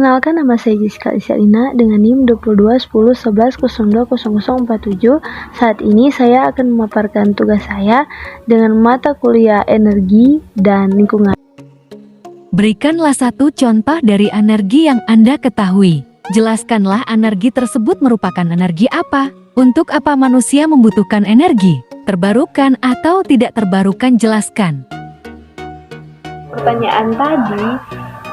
Perkenalkan, nama saya Jessica Isyalina dengan NIM 221011000047. Saat ini saya akan memaparkan tugas saya dengan mata kuliah energi dan lingkungan. Berikanlah satu contoh dari energi yang Anda ketahui. Jelaskanlah energi tersebut merupakan energi apa? Untuk apa manusia membutuhkan energi? Terbarukan atau tidak terbarukan, jelaskan. Pertanyaan tadi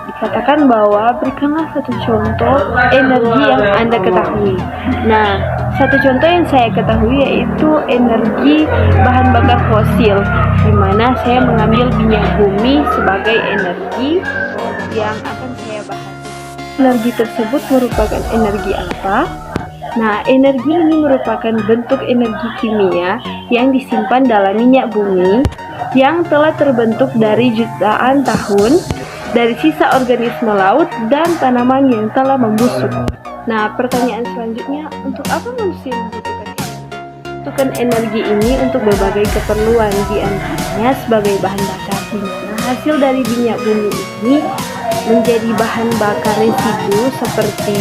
dikatakan bahwa berikanlah satu contoh energi yang Anda ketahui. Nah, satu contoh yang saya ketahui yaitu energi bahan bakar fosil, di mana saya mengambil minyak bumi sebagai energi yang akan saya bahas. Energi tersebut merupakan energi apa? Nah, energi ini merupakan bentuk energi kimia yang disimpan dalam minyak bumi yang telah terbentuk dari jutaan tahun dari sisa organisme laut dan tanaman yang telah membusuk. Nah, pertanyaan selanjutnya, untuk apa manusia membutuhkan energi? Membutuhkan energi ini untuk berbagai keperluan, di antaranya sebagai bahan bakar, di mana hasil dari minyak bumi ini menjadi bahan bakar residu seperti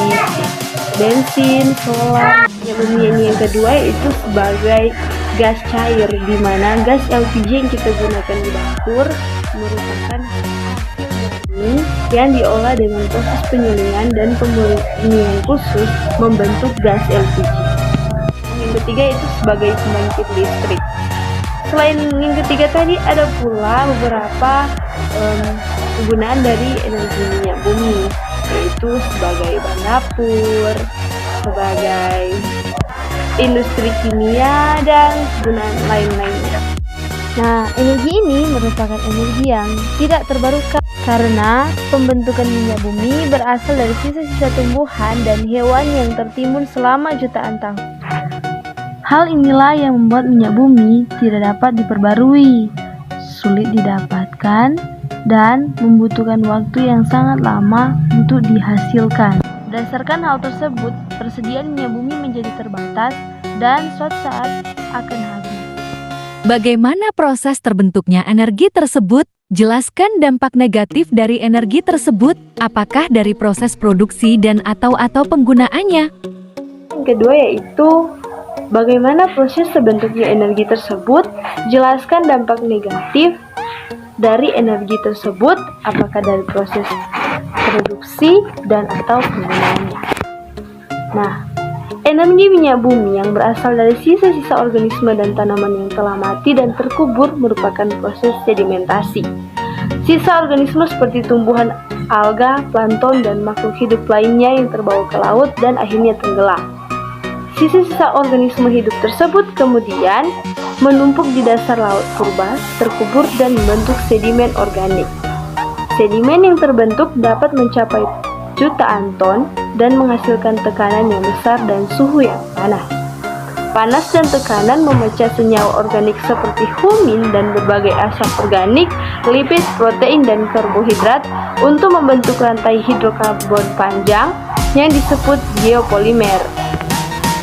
bensin, solar. Yang kedua yaitu sebagai gas cair, di mana gas LPG yang kita gunakan di dapur merupakan yang diolah dengan proses penyulingan dan pemurnian khusus membentuk gas LPG. Yang ketiga itu sebagai pembangkit listrik. Selain yang ketiga tadi, ada pula beberapa penggunaan dari energi minyak bumi, yaitu sebagai bahan dapur, sebagai industri kimia, dan penggunaan lain-lainnya. Nah, energi ini merupakan energi yang tidak terbarukan karena pembentukan minyak bumi berasal dari sisa-sisa tumbuhan dan hewan yang tertimbun selama jutaan tahun. Hal inilah yang membuat minyak bumi tidak dapat diperbarui, sulit didapatkan, dan membutuhkan waktu yang sangat lama untuk dihasilkan. Berdasarkan hal tersebut, persediaan minyak bumi menjadi terbatas dan suatu saat akan habis. Bagaimana proses terbentuknya energi tersebut? Jelaskan dampak negatif dari energi tersebut, apakah dari proses produksi dan atau penggunaannya. Yang kedua yaitu bagaimana proses terbentuknya energi tersebut. Jelaskan dampak negatif dari energi tersebut, apakah dari proses produksi dan atau penggunaannya. Nah, energi minyak bumi yang berasal dari sisa-sisa organisme dan tanaman yang telah mati dan terkubur merupakan proses sedimentasi. Sisa organisme seperti tumbuhan, alga, plankton, dan makhluk hidup lainnya yang terbawa ke laut dan akhirnya tenggelam. Sisa-sisa organisme hidup tersebut kemudian menumpuk di dasar laut purba, terkubur dan membentuk sedimen organik. Sedimen yang terbentuk dapat mencapai jutaan ton dan menghasilkan tekanan yang besar dan suhu yang panas. Panas dan tekanan memecah senyawa organik seperti humin dan berbagai asam organik, lipid, protein, dan karbohidrat untuk membentuk rantai hidrokarbon panjang yang disebut geopolimer.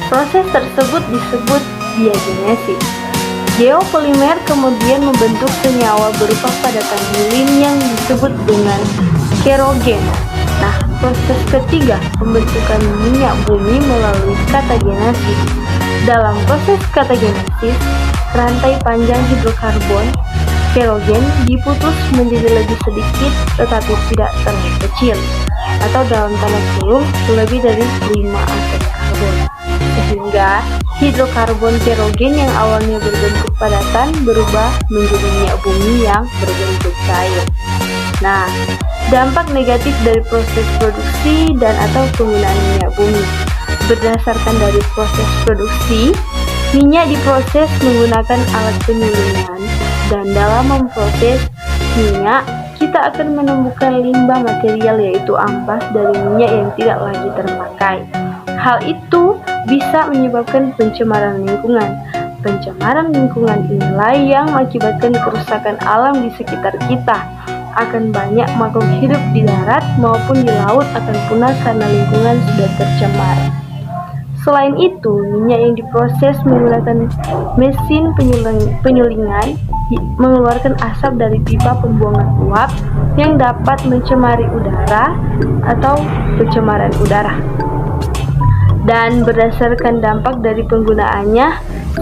Proses tersebut disebut diagenesis. Geopolimer kemudian membentuk senyawa berupa padatan helium yang disebut dengan kerogen. Nah, proses ketiga, pembentukan minyak bumi melalui katagenesis. Dalam proses katagenesis, rantai panjang hidrokarbon kerogen diputus menjadi lebih sedikit tetapi tidak terlalu kecil, atau dalam tanda kurung lebih dari 5 atom karbon, sehingga hidrokarbon kerogen yang awalnya berbentuk padatan berubah menjadi minyak bumi yang berbentuk cair. Nah, dampak negatif dari proses produksi dan atau penggunaan minyak bumi. Berdasarkan dari proses produksi, minyak diproses menggunakan alat penyulingan, dan dalam memproses minyak, kita akan menemukan limbah material yaitu ampas dari minyak yang tidak lagi terpakai. Hal itu bisa menyebabkan pencemaran lingkungan. Pencemaran lingkungan inilah yang mengakibatkan kerusakan alam di sekitar kita. Akan banyak makhluk hidup di darat maupun di laut akan punah karena lingkungan sudah tercemar. Selain itu, minyak yang diproses menggunakan mesin penyulingan mengeluarkan asap dari pipa pembuangan uap yang dapat mencemari udara atau pencemaran udara. Dan berdasarkan dampak dari penggunaannya,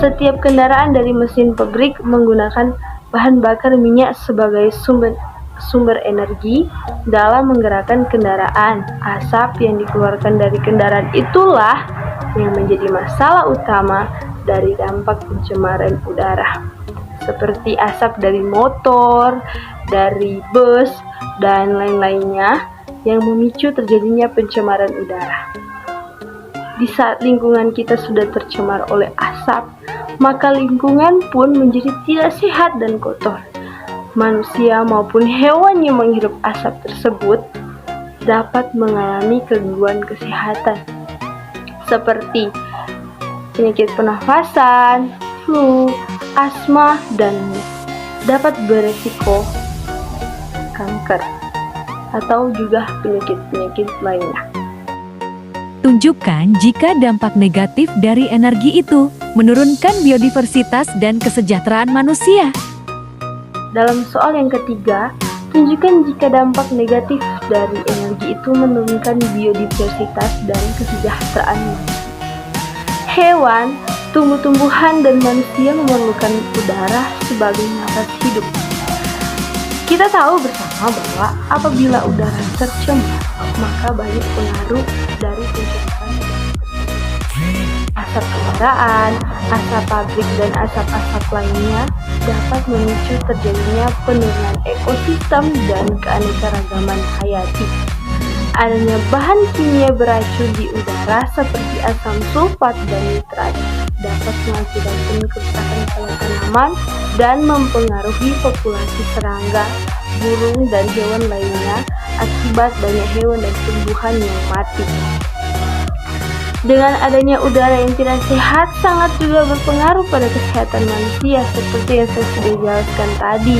setiap kendaraan dari mesin pabrik menggunakan bahan bakar minyak sebagai sumber energi dalam menggerakkan kendaraan. Asap yang dikeluarkan dari kendaraan itulah yang menjadi masalah utama dari dampak pencemaran udara, seperti asap dari motor, dari bus, dan lain-lainnya yang memicu terjadinya pencemaran udara. Di saat lingkungan kita sudah tercemar oleh asap, maka lingkungan pun menjadi tidak sehat dan kotor. Manusia maupun hewan yang menghirup asap tersebut dapat mengalami gangguan kesehatan seperti penyakit pernafasan, flu, asma, dan dapat beresiko kanker atau juga penyakit-penyakit lainnya. Tunjukkan jika dampak negatif dari energi itu menurunkan biodiversitas dan kesejahteraan manusia. Dalam soal yang ketiga, tunjukkan jika dampak negatif dari energi itu menurunkan biodiversitas dan kesejahteraan manusia. Hewan, tumbuh-tumbuhan, dan manusia memerlukan udara sebagai nafas hidup. Kita tahu bersama bahwa apabila udara tercemar, maka banyak pengaruh dari pencemaran asap kendaraan, asap pabrik, dan asap-asap lainnya dapat memicu terjadinya penurunan ekosistem dan keanekaragaman hayati. Adanya bahan kimia beracun di udara seperti asam sulfat dan nitrat dapat mengakibatkan kerusakan pada tanaman dan mempengaruhi populasi serangga, burung, dan hewan lainnya akibat banyak hewan dan tumbuhan yang mati. Dengan adanya udara yang tidak sehat sangat juga berpengaruh pada kesehatan manusia seperti yang saya sudah jelaskan tadi.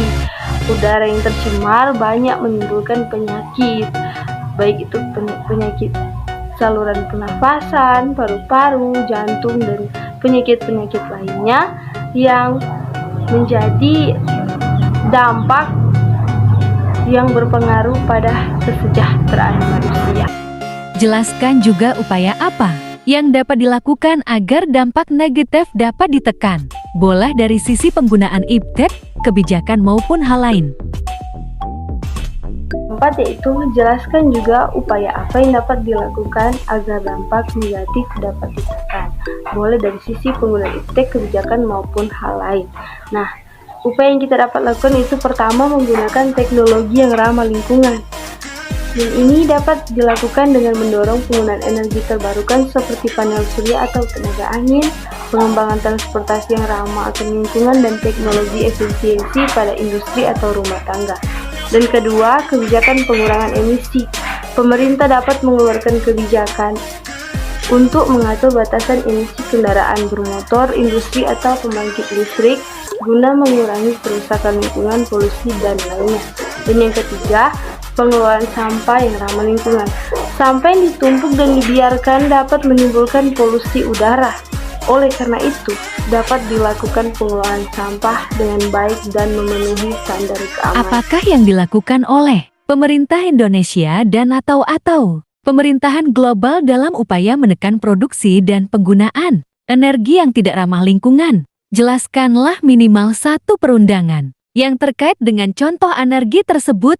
Udara yang tercemar banyak menimbulkan penyakit, baik itu penyakit saluran pernafasan, paru-paru, jantung, dan penyakit-penyakit lainnya yang menjadi dampak yang berpengaruh pada kesejahteraan manusia. Jelaskan juga upaya apa yang dapat dilakukan agar dampak negatif dapat ditekan, boleh dari sisi penggunaan iptek, kebijakan maupun hal lain. Keempat, yaitu jelaskan juga upaya apa yang dapat dilakukan agar dampak negatif dapat ditekan, boleh dari sisi penggunaan iptek, kebijakan maupun hal lain. Nah, upaya yang kita dapat lakukan itu pertama menggunakan teknologi yang ramah lingkungan. Dan ini dapat dilakukan dengan mendorong penggunaan energi terbarukan seperti panel surya atau tenaga angin, pengembangan transportasi yang ramah akan lingkungan, dan teknologi efisiensi pada industri atau rumah tangga. Dan kedua, kebijakan pengurangan emisi. Pemerintah dapat mengeluarkan kebijakan untuk mengatur batasan emisi kendaraan bermotor, industri, atau pembangkit listrik guna mengurangi kerusakan lingkungan, polusi, dan lainnya. Dan yang ketiga, pengelolaan sampah yang ramah lingkungan. Sampah yang ditumpuk dan dibiarkan dapat menimbulkan polusi udara. Oleh karena itu, dapat dilakukan pengelolaan sampah dengan baik dan memenuhi standar keamanan. Apakah yang dilakukan oleh pemerintah Indonesia dan atau pemerintahan global dalam upaya menekan produksi dan penggunaan energi yang tidak ramah lingkungan? Jelaskanlah minimal satu perundangan yang terkait dengan contoh energi tersebut.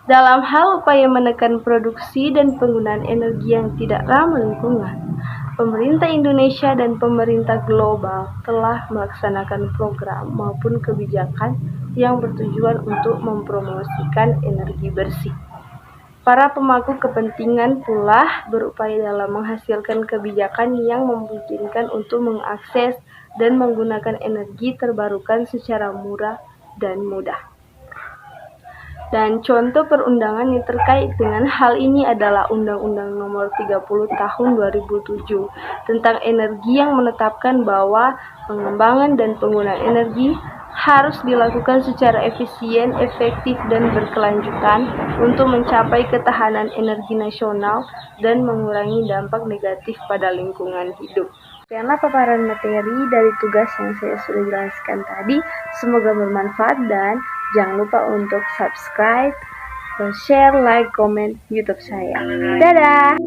Dalam hal upaya menekan produksi dan penggunaan energi yang tidak ramah lingkungan, pemerintah Indonesia dan pemerintah global telah melaksanakan program maupun kebijakan yang bertujuan untuk mempromosikan energi bersih. Para pemangku kepentingan pula berupaya dalam menghasilkan kebijakan yang memungkinkan untuk mengakses dan menggunakan energi terbarukan secara murah dan mudah. Dan contoh perundangan yang terkait dengan hal ini adalah Undang-Undang Nomor 30 Tahun 2007 tentang energi yang menetapkan bahwa pengembangan dan penggunaan energi harus dilakukan secara efisien, efektif, dan berkelanjutan untuk mencapai ketahanan energi nasional dan mengurangi dampak negatif pada lingkungan hidup. Sekianlah paparan materi dari tugas yang saya sudah jelaskan tadi. Semoga bermanfaat dan jangan lupa untuk subscribe, share, like, komen YouTube saya. Dadah!